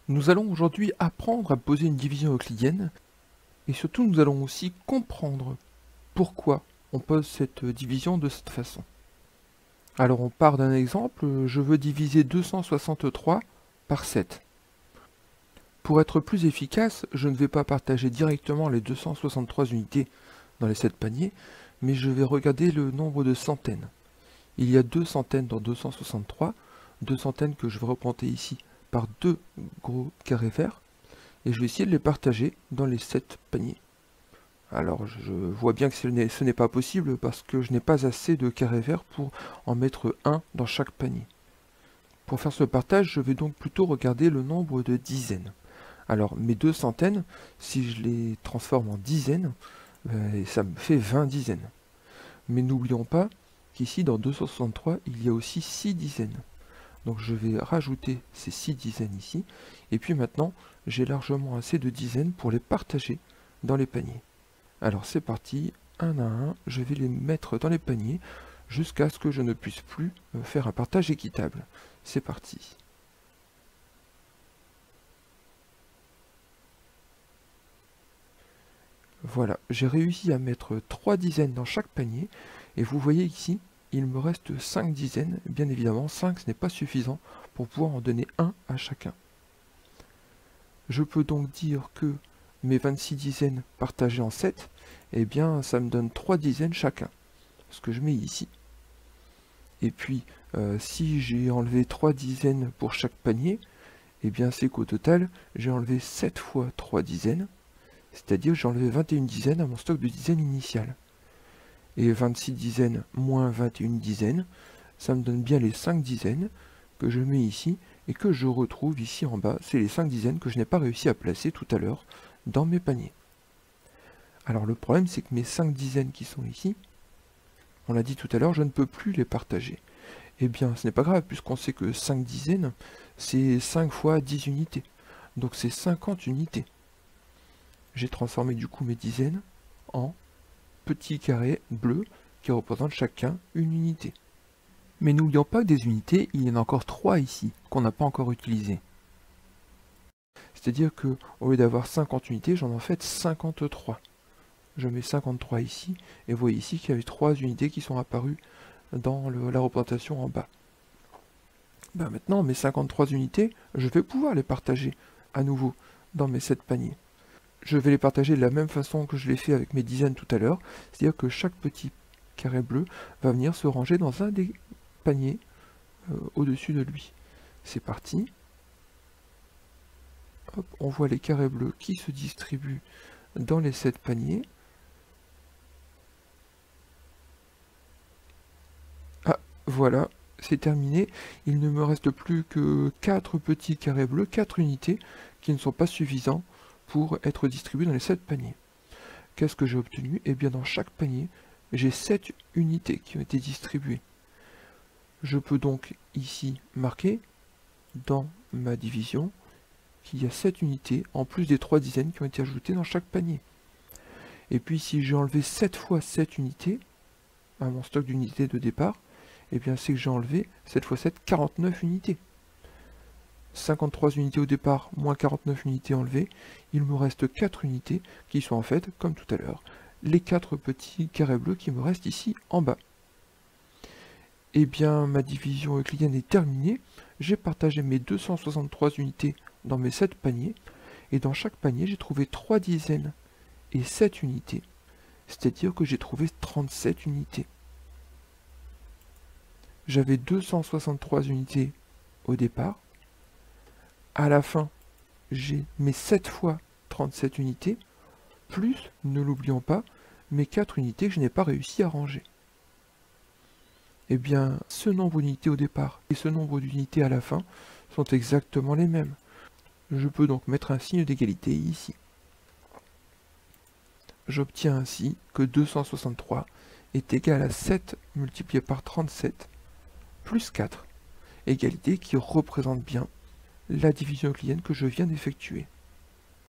Nous allons aujourd'hui apprendre à poser une division euclidienne et surtout nous allons aussi comprendre pourquoi on pose cette division de cette façon. Alors on part d'un exemple, je veux diviser 263 par 7. Pour être plus efficace, je ne vais pas partager directement les 263 unités dans les 7 paniers, mais je vais regarder le nombre de centaines. Il y a 2 centaines dans 263, 2 centaines que je vais représenter ici par 2 gros carrés verts, et je vais essayer de les partager dans les 7 paniers. Alors je vois bien que ce n'est pas possible parce que je n'ai pas assez de carrés verts pour en mettre un dans chaque panier. Pour faire ce partage, je vais donc plutôt regarder le nombre de dizaines. Alors mes 2 centaines, si je les transforme en dizaines, ça me fait 20 dizaines. Mais n'oublions pas qu'ici dans 263, il y a aussi 6 dizaines. Donc je vais rajouter ces 6 dizaines ici, et puis maintenant j'ai largement assez de dizaines pour les partager dans les paniers. Alors c'est parti, un à un, je vais les mettre dans les paniers jusqu'à ce que je ne puisse plus faire un partage équitable. C'est parti. Voilà, j'ai réussi à mettre 3 dizaines dans chaque panier, et vous voyez ici, il me reste 5 dizaines. Bien évidemment, 5 ce n'est pas suffisant pour pouvoir en donner un à chacun. Je peux donc dire que mes 26 dizaines partagées en 7, eh bien ça me donne 3 dizaines chacun, ce que je mets ici. Et puis, si j'ai enlevé 3 dizaines pour chaque panier, eh bien c'est qu'au total, j'ai enlevé 7 fois 3 dizaines, c'est-à-dire j'ai enlevé 21 dizaines à mon stock de dizaines initial. Et 26 dizaines moins 21 dizaines, ça me donne bien les 5 dizaines que je mets ici et que je retrouve ici en bas. C'est les 5 dizaines que je n'ai pas réussi à placer tout à l'heure dans mes paniers. Alors le problème, c'est que mes 5 dizaines qui sont ici, on l'a dit tout à l'heure, je ne peux plus les partager. Eh bien, ce n'est pas grave, puisqu'on sait que 5 dizaines, c'est 5 fois 10 unités. Donc c'est 50 unités. J'ai transformé du coup mes dizaines en petits carrés bleus qui représentent chacun une unité. Mais n'oublions pas que des unités, il y en a encore 3 ici, qu'on n'a pas encore utilisées. C'est-à-dire que au lieu d'avoir 50 unités, j'en ai en fait 53. Je mets 53 ici, et vous voyez ici qu'il y avait 3 unités qui sont apparues dans la représentation en bas. Ben maintenant, mes 53 unités, je vais pouvoir les partager à nouveau dans mes 7 paniers. Je vais les partager de la même façon que je l'ai fait avec mes dizaines tout à l'heure, c'est-à-dire que chaque petit carré bleu va venir se ranger dans un des paniers au-dessus de lui. C'est parti. Hop, on voit les carrés bleus qui se distribuent dans les 7 paniers. Ah, voilà, c'est terminé. Il ne me reste plus que 4 petits carrés bleus, 4 unités, qui ne sont pas suffisants pour être distribués dans les 7 paniers. Qu'est-ce que j'ai obtenu? Eh bien, dans chaque panier, j'ai 7 unités qui ont été distribuées. Je peux donc ici marquer dans ma division qu'il y a 7 unités, en plus des 3 dizaines qui ont été ajoutées dans chaque panier. Et puis si j'ai enlevé 7 fois 7 unités à mon stock d'unités de départ, eh bien c'est que j'ai enlevé 7 fois 7, 49 unités. 53 unités au départ, moins 49 unités enlevées, il me reste 4 unités qui sont en fait, comme tout à l'heure, les 4 petits carrés bleus qui me restent ici en bas. Eh bien, ma division euclidienne est terminée. J'ai partagé mes 263 unités dans mes 7 paniers, et dans chaque panier, j'ai trouvé 3 dizaines et 7 unités, c'est-à-dire que j'ai trouvé 37 unités. J'avais 263 unités au départ. À la fin, j'ai mes 7 fois 37 unités, plus, ne l'oublions pas, mes 4 unités que je n'ai pas réussi à ranger. Eh bien, ce nombre d'unités au départ et ce nombre d'unités à la fin sont exactement les mêmes. Je peux donc mettre un signe d'égalité ici. J'obtiens ainsi que 263 est égal à 7 multiplié par 37 plus 4, égalité qui représente bien la division euclidienne que je viens d'effectuer.